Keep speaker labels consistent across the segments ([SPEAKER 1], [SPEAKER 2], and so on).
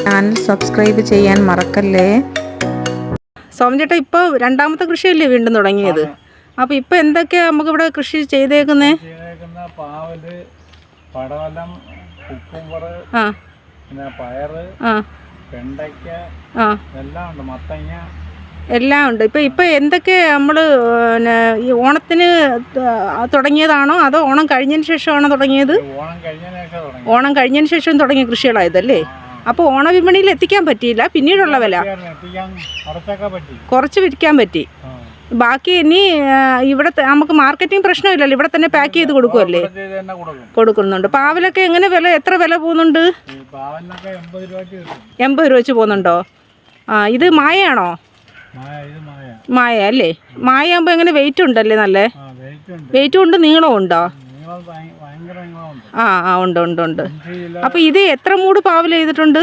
[SPEAKER 1] Channel subscribe ചെയ്യാൻ മറക്കല്ലേ.
[SPEAKER 2] സോമൻ ഇപ്പോൾ രണ്ടാമത്തെ കൃഷിയല്ലേ വീണ്ടും തുടങ്ങിയത്? അപ്പോൾ ഇപ്പോൾ എന്തൊക്കെയാണ് നമുക്കിവിടെ കൃഷി ചെയ്തേക്കുന്നേ?
[SPEAKER 3] പാവല്, പടവലം, കുക്കുംബർ, പിന്നെ പയറ്, വെണ്ടയ്ക്ക, എല്ലാം ഉണ്ട്, മത്തങ്ങ
[SPEAKER 2] എല്ലാം ഉണ്ട്. ഇപ്പോൾ എന്തൊക്കെ നമ്മൾ ഈ ഓണത്തിന് തുടങ്ങിയതാണോ അതോ ഓണം കഴിഞ്ഞതിന് ശേഷമാണോ തുടങ്ങിയത്? ഓണം കഴിഞ്ഞതിന് ശേഷം തുടങ്ങിയ കൃഷികളായതല്ലേ? അപ്പോൾ ഓണവിപണിയിൽ എത്തിക്കാൻ പറ്റിയില്ല, പിന്നീടുള്ള വില കുറച്ച് വിൽക്കാൻ പറ്റി. ബാക്കി ഇനി ഇവിടെ നമുക്ക് മാർക്കറ്റിംഗ് പ്രശ്നമില്ലല്ലോ, ഇവിടെ തന്നെ പാക്ക് ചെയ്ത് കൊടുക്കുമല്ലേ? കൊടുക്കുന്നുണ്ട്. പാവലൊക്കെ എങ്ങനെ വില, എത്ര വില പോകുന്നുണ്ട്? 80 രൂപ വെച്ച് പോകുന്നുണ്ടോ? ഇത് മായയാണോ? മായ അല്ലേ? മായ ആകുമ്പോൾ എങ്ങനെ വെയിറ്റ് ഉണ്ടല്ലേ? നല്ല വെയിറ്റും ഉണ്ട്, നീളവും ഉണ്ടോ? ഉണ്ട് ഉണ്ട് ഉണ്ട്. അപ്പോൾ ഇത് എത്ര മൂട് പാവൽ ചെയ്തിട്ടുണ്ട്?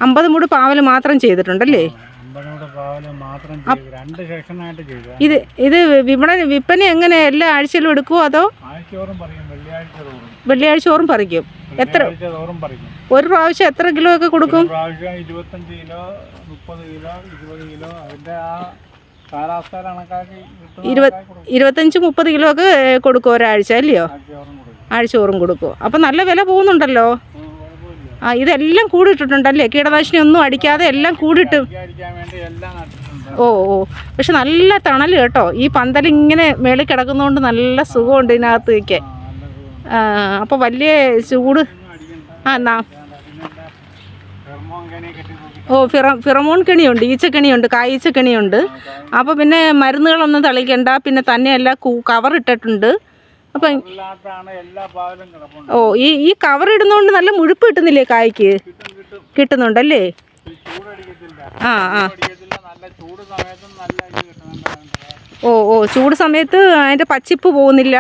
[SPEAKER 2] 50 മൂട് പാവൽ മാത്രം ചെയ്തിട്ടുണ്ടല്ലേ? ഇത് വിൽപ്പന എങ്ങനെ, എല്ലാ ആഴ്ചയിലും എടുക്കുമോ അതോ വെള്ളിയാഴ്ച തോറും പറിക്കും? എത്ര ഒരു പ്രാവശ്യം എത്ര കിലോ ഒക്കെ കൊടുക്കും?
[SPEAKER 3] 25 കിലോ, 30 കിലോ, 20 കിലോ, അതിന്റെ ആ
[SPEAKER 2] 25-30 കിലോ ഒക്കെ കൊടുക്കും ഒരാഴ്ച അല്ലയോ? ആഴ്ച തോറും കൊടുക്കും. അപ്പം നല്ല വില പോകുന്നുണ്ടല്ലോ. ഇതെല്ലാം കൂടിയിട്ടിട്ടുണ്ടല്ലേ? കീടനാശിനി ഒന്നും അടിക്കാതെ എല്ലാം കൂടിയിട്ട്. ഓ പക്ഷെ നല്ല തണൽ കേട്ടോ. ഈ പന്തലിങ്ങനെ മേളിൽ കിടക്കുന്നതുകൊണ്ട് നല്ല സുഖമുണ്ട് ഇതിനകത്ത് വയ്ക്കാൻ. അപ്പോൾ വലിയ ചൂട്. ഫിറമോൺ കെണിയുണ്ട്, ഈച്ചക്കണിയുണ്ട്, കായീച്ചക്കണിയുണ്ട്. അപ്പോൾ പിന്നെ മരുന്നുകളൊന്നും തളിക്കണ്ട. പിന്നെ തന്നെയല്ല കവർ ഇട്ടിട്ടുണ്ട്. അപ്പം ഈ കവർ ഇടുന്നതുകൊണ്ട് നല്ല മുഴുപ്പ് കിട്ടുന്നില്ലേ? കായ്ക്ക് കിട്ടുന്നുണ്ടല്ലേ? ചൂട് സമയത്ത് അതിൻ്റെ പച്ചിപ്പ് പോകുന്നില്ല.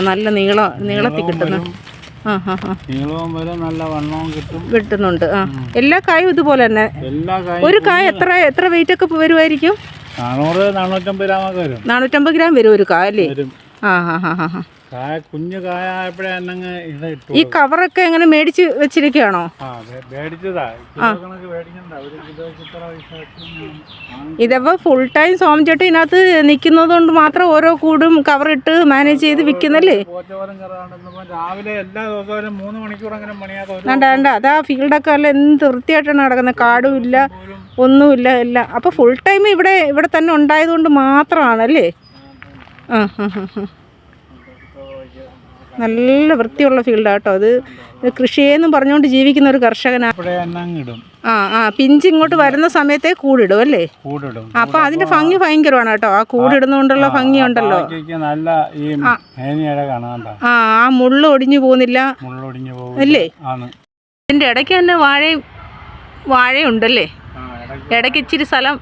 [SPEAKER 2] നല്ല നീളത്തിൽ കിട്ടുന്നു. കിട്ടുന്നുണ്ട്. എല്ലാ കായും ഇതുപോലെ തന്നെ. ഒരു കായ എത്ര വെയിറ്റ് ഒക്കെ വരുമായിരിക്കും? 450 ഗ്രാം വരും ഒരു കായ അല്ലേ?
[SPEAKER 3] കുഞ്ഞു കായ.
[SPEAKER 2] ഈ കവറൊക്കെ എങ്ങനെ മേടിച്ച് വെച്ചിരിക്കുകയാണോ? ഇതപ്പോൾ ഫുൾ ടൈം സോമൻചേട്ടൻ ഇതിനകത്ത് നിൽക്കുന്നത് കൊണ്ട് മാത്രം ഓരോ കൂടും കവറിട്ട് മാനേജ് ചെയ്ത് വിൽക്കുന്നല്ലേ? വേണ്ട അതാ ഫീൽഡൊക്കെ അല്ല എന്ത് വൃത്തിയായിട്ടാണ് കിടക്കുന്നത്. കാടും ഇല്ല, ഒന്നുമില്ല, എല്ലാം. അപ്പോൾ ഫുൾ ടൈം ഇവിടെ തന്നെ ഉണ്ടായതുകൊണ്ട് മാത്രമാണല്ലേ? നല്ല വൃത്തിയുള്ള ഫീൽഡാട്ടോ അത്. കൃഷിയെന്നും പറഞ്ഞുകൊണ്ട് ജീവിക്കുന്ന ഒരു കർഷകനാണ്. പിഞ്ച് ഇങ്ങോട്ട് വരുന്ന സമയത്തെ കൂടിടും അല്ലേ? അപ്പൊ അതിന്റെ ഭംഗി ഭയങ്കരമാണ് കേട്ടോ. ആ കൂടിടുന്നോണ്ടുള്ള ഭംഗി ഉണ്ടല്ലോ. ആ മുള്ളു ഒടിഞ്ഞു പോകുന്നില്ല അല്ലേ? ഇതിന്റെ ഇടയ്ക്ക് തന്നെ വാഴയുണ്ടല്ലേ? ഇടയ്ക്ക് ഇച്ചിരി സ്ഥലം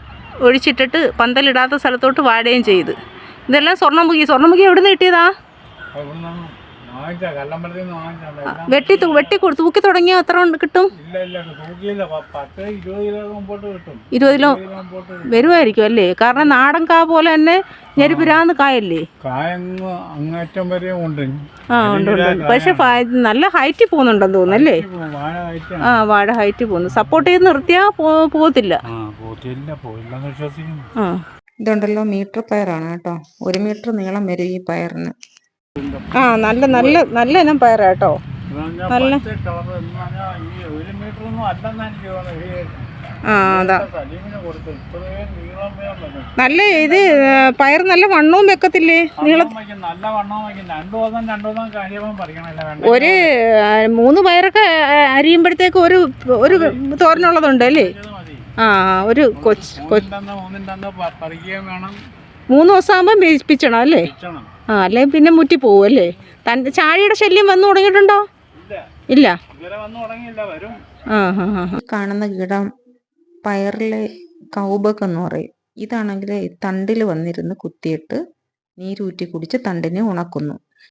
[SPEAKER 2] ഒഴിച്ചിട്ടിട്ട് പന്തലിടാത്ത സ്ഥലത്തോട്ട് വാഴയും ചെയ്ത്. ഇതെല്ലാം സ്വർണ്ണമുഖി എവിടെ നിന്ന് കിട്ടിയതാ? വെട്ടി തൂക്കി തുടങ്ങിയ എത്ര കിട്ടും? 20 കിലോ വരുമായിരിക്കും അല്ലേ? കാരണം നാടൻ കാ പോലെ തന്നെ ഞെരുപിരാന്ന് കായല്ലേ? ഉണ്ട്. പക്ഷെ നല്ല ഹൈറ്റിൽ പോകുന്നുണ്ടെന്ന് തോന്നുന്നല്ലേ? വാഴ ഹൈറ്റിൽ പോകുന്നു. സപ്പോർട്ട് ചെയ്ത് നിർത്തിയാ പോകത്തില്ല.
[SPEAKER 1] ഇതുണ്ടല്ലോ മീറ്റർ പയറാണ് കേട്ടോ. 1 മീറ്റർ നീളം വരും ഈ പയറിന്.
[SPEAKER 2] നല്ല ഇനം പയറാ കേട്ടോ. നല്ല അതാ നല്ല ഇത് പയർ നല്ല വണ്ണവും വെക്കത്തില്ലേ? ഒരു 3 പയറൊക്കെ അരിയുമ്പോഴത്തേക്ക് ഒരു തോരനുള്ളതുണ്ട് അല്ലേ? ഒരു 3 ദിവസം ആകുമ്പോൾ വേവിപ്പിച്ചണം അല്ലേ? അല്ലെ പിന്നെ മുറ്റി പോവും അല്ലേ? ചാഴിയുടെ ശല്യം വന്നു തുടങ്ങിയിട്ടുണ്ടോ? ഇല്ല.
[SPEAKER 1] കാണുന്ന കീടം പയറിലെ കൗബക്ക് എന്ന് പറയും. ഇതാണെങ്കിൽ തണ്ടിൽ വന്നിരുന്ന് കുത്തിയിട്ട് നീരൂറ്റി കുടിച്ച് തണ്ടിനെ ഉണക്കുന്നു.